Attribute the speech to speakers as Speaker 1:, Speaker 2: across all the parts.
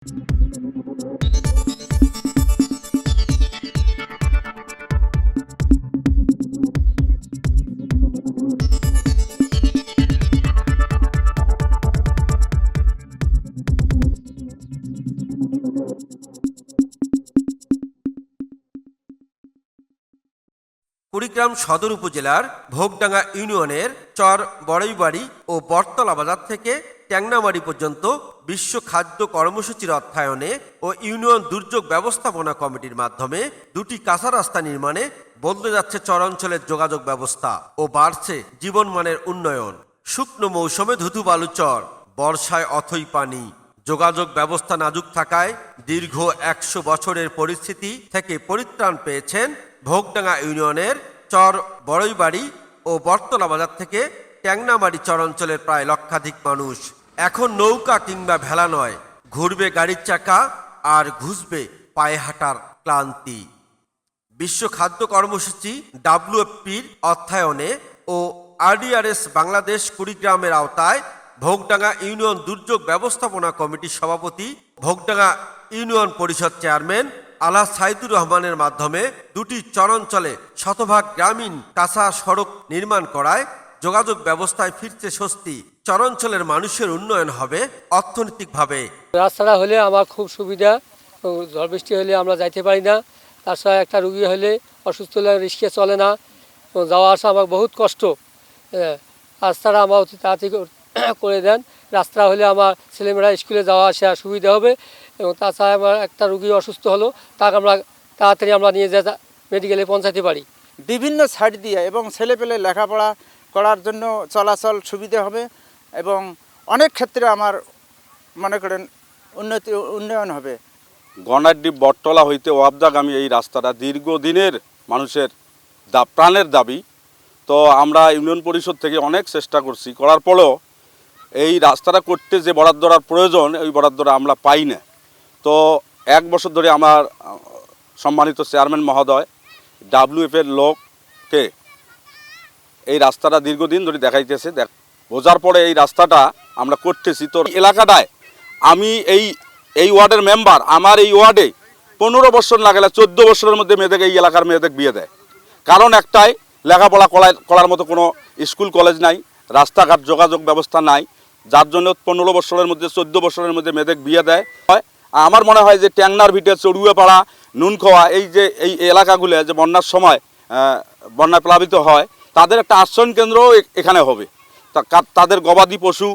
Speaker 1: কুড়িগ্রাম সদর উপজেলার ভোগডাঙ্গা ইউনিয়নের চর বড়ইবাড়ি ও বটতলা বাজার থেকে ট্যাংনামারি পর্যন্ত বিশ্ব খাদ্য কর্মসূচির অর্থায়নে ও ইউনিয়ন দুর্যোগ ব্যবস্থাপনা কমিটির মাধ্যমে দুটি কাঁচা রাস্তা নির্মাণে বদলে যাচ্ছে চরাঞ্চলের যোগাযোগ ব্যবস্থা ও বাড়ছে জীবনমানের উন্নয়ন। শুকনো মৌসুমে ধুধু বালু চর, বর্ষায় অথই পানি, যোগাযোগ ব্যবস্থা নাজুক থাকায় দীর্ঘ ১০০ বছরের পরিস্থিতি থেকে পরিত্রাণ পেয়েছেন ভোগডাঙ্গা ইউনিয়নের চর বড়ইবাড়ি ও বটতলা বাজার থেকে ট্যাংনামারি চরাঞ্চলের প্রায় লক্ষাধিক মানুষ। এখন নৌকা কিংবা ভেলা নয়, ঘুরবে গাড়ির চাকা আর ঘুষবে পায়ে হাঁটার ক্লান্তি। বিশ্ব খাদ্য কর্মসূচি WFPর অর্থায়নে ও RDRS বাংলাদেশ কুড়িগ্রামের আওতায় ভোগডাঙ্গা ইউনিয়ন দুর্যোগ ব্যবস্থাপনা কমিটির সভাপতি, ভোগডাঙ্গা ইউনিয়ন পরিষদ চেয়ারম্যান আলহাজ সাইদুর রহমানের মাধ্যমে দুটি চরাঞ্চলে শতভাগ গ্রামীণ কাঁচা সড়ক নির্মাণ করায় যোগাযোগ ব্যবস্থায় ফিরছে স্বস্তি। চরাঞ্চলের মানুষের উন্নয়ন হবে অর্থনৈতিকভাবে।
Speaker 2: রাস্তাটা হলে আমার খুব সুবিধা, ঝড় বৃষ্টি হলে আমরা যাইতে পারি না, তাছাড়া একটা রুগী হলে অসুস্থ হলে রিক্সা চলে না, যাওয়া আসা আমার বহুত কষ্ট। রাস্তাটা আমার অতি তাড়াতাড়ি করে দেন, রাস্তা হলে আমার ছেলেমেয়েরা স্কুলে যাওয়া আসা সুবিধা হবে। এবং তাছাড়া আমার একটা রুগী অসুস্থ হলো, তাকে আমরা তাড়াতাড়ি আমরা নিয়ে যা মেডিকেলে পৌঁছাতে পারি।
Speaker 3: বিভিন্ন সাইড দিয়ে এবং ছেলেপেলে লেখাপড়া করার জন্য চলাচল সুবিধা হবে এবং অনেক ক্ষেত্রে আমার মনে করেন উন্নয়ন হবে।
Speaker 4: গণাড্ডি বটতলা হইতে ওয়াবদাগামী এই রাস্তাটা দীর্ঘদিনের মানুষের প্রাণের দাবি। তো আমরা ইউনিয়ন পরিষদ থেকে অনেক চেষ্টা করছি, করার পরেও এই রাস্তাটা করতে যে বরাদ্দর প্রয়োজন ওই বরাদ্দটা আমরা পাই না। তো 1 বছর ধরে আমার সম্মানিত চেয়ারম্যান মহোদয় WFPর লোককে এই রাস্তাটা দীর্ঘদিন ধরে দেখাইতেছে, বোঝার পরে এই রাস্তাটা আমরা করতেছি। তো এলাকাটায় আমি এই ওয়ার্ডের মেম্বার, আমার এই ওয়ার্ডে 15 বছর না গেলে 14 বছরের মধ্যে মেয়েদের এই এলাকার মেয়েদের বিয়ে দেয়। কারণ একটাই, লেখাপড়া করার মতো কোনো স্কুল কলেজ নাই, রাস্তাঘাট যোগাযোগ ব্যবস্থা নাই, যার জন্য 15 বছরের মধ্যে 14 বছরের মধ্যে মেয়েদের বিয়ে দেয়। আমার মনে হয় যে ট্যাংনার ভিটে, চড়ুয়াপাড়া, নুনখোয়া, এই এলাকাগুলো যে বন্যার সময় বন্যায় প্লাবিত হয়, তাদের একটা আশ্রয়ণ কেন্দ্রও এখানে হবে। তাদের গবাদি পশু,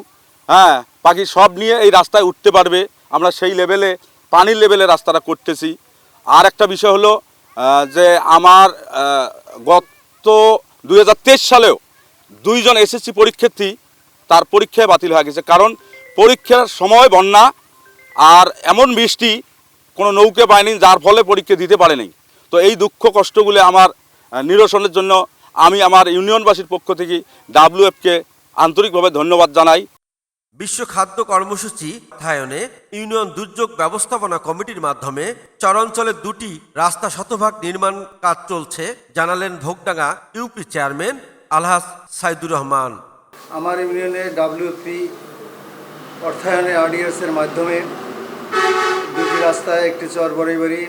Speaker 4: পাখি সব নিয়ে এই রাস্তায় উঠতে পারবে। আমরা সেই লেভেলে, পানির লেভেলে রাস্তাটা করতেছি। আর একটা বিষয় হলো যে আমার গত 2023 সালেও 2 জন SSC পরীক্ষার্থী তার পরীক্ষায় বাতিল হয়ে গেছে। কারণ পরীক্ষার সময় বন্যা আর এমন বৃষ্টি, কোনো নৌকা পায়নি, যার ফলে পরীক্ষা দিতে পারেনি। তো এই দুঃখ কষ্টগুলো আমার নিরসনের জন্য আমি আমার ইউনিয়নবাসীর পক্ষ থেকে WFPকে আন্তরিকভাবে ধন্যবাদ জানাই।
Speaker 1: বিশ্ব খাদ্য কর্মসূচি অর্থায়নে ইউনিয়ন দুর্যোগ ব্যবস্থাপনা কমিটির মাধ্যমে চরাঞ্চলে দুটি রাস্তা শতভাগ নির্মাণ কাজ চলছে, জানালেন ভোগডাঙ্গা ইউপি চেয়ারম্যান আলহাজ সাইদুর রহমান।
Speaker 5: আমার ইউনিয়নে WFP অর্থায়নে RDRS-এর মাধ্যমে দুটি রাস্তায়, একটি চর বড়ইবাড়ি,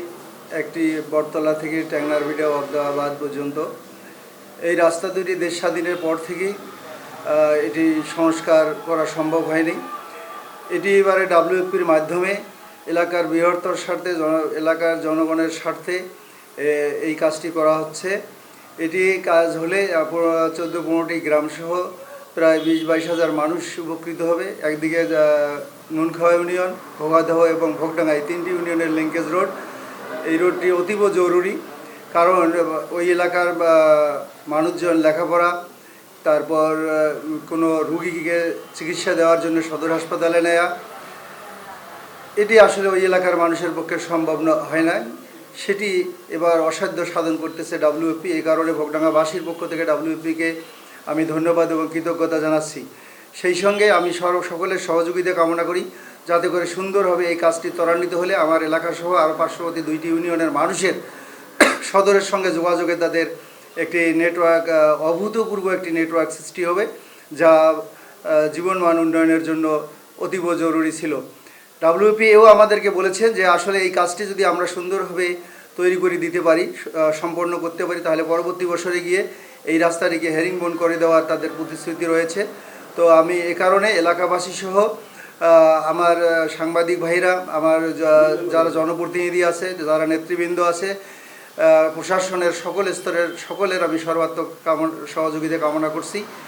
Speaker 5: একটি বটতলা থেকে ট্যাংনারভিটা আবদাবাদ পর্যন্ত। এই রাস্তা দুটি দেশ স্বাধীনের পর থেকেই এটি সংস্কার করা সম্ভব হয়নি। এটি এবারে WFPর মাধ্যমে এলাকার বৃহত্তর স্বার্থে, এলাকার জনগণের স্বার্থে এই কাজটি করা হচ্ছে। এটি কাজ হলে 14-15টি গ্রামসহ প্রায় 20-22 হাজার মানুষ উপকৃত হবে। একদিকে নুনখোয়া ইউনিয়ন, ভোগাদহ এবং ভোগডাঙ্গা, এই 3টি ইউনিয়নের লিঙ্কেজ রোড। এই রোডটি অতীব জরুরি, কারণ ওই এলাকার মানুষজন লেখাপড়া, তারপর কোনো রুগীকে চিকিৎসা দেওয়ার জন্য সদর হাসপাতালে নেয়া, এটি আসলে ওই এলাকার মানুষের পক্ষে সম্ভব হয় না। সেটি এবার অসাধ্য সাধন করতেছে WFP। এই কারণে ভোগডাঙ্গাবাসীর পক্ষ থেকে WFPকে আমি ধন্যবাদ এবং কৃতজ্ঞতা জানাচ্ছি। সেই সঙ্গে আমি সকলের সহযোগিতা কামনা করি, যাতে করে সুন্দরভাবে এই কাজটি ত্বরান্বিত হলে আমার এলাকাসহ আরও পার্শ্ববর্তী 2টি ইউনিয়নের মানুষের সদরের সঙ্গে যোগাযোগে তাদের একটি নেটওয়ার্ক, অভূতপূর্ব একটি নেটওয়ার্ক সৃষ্টি হবে, যা জীবনমান উন্নয়নের জন্য অতীব জরুরি ছিল। ডাব্লিউপিএও আমাদেরকে বলেছেন যে আসলে এই কাজটি যদি আমরা সুন্দরভাবে তৈরি করে দিতে পারি, সম্পন্ন করতে পারি, তাহলে পরবর্তী বছরে গিয়ে এই রাস্তাটিকে হেরিংবোন করে দেওয়ার তাদের প্রতিশ্রুতি রয়েছে। তো আমি এ কারণে এলাকাবাসী সহ আমার সাংবাদিক ভাইরা, আমার যারা জনপ্রতিনিধি আছে, যারা নেতৃবৃন্দ আছে, প্রশাসনের সকল স্তরের সকলের আমি সর্বাত্মক সহযোগিতা কামনা করছি।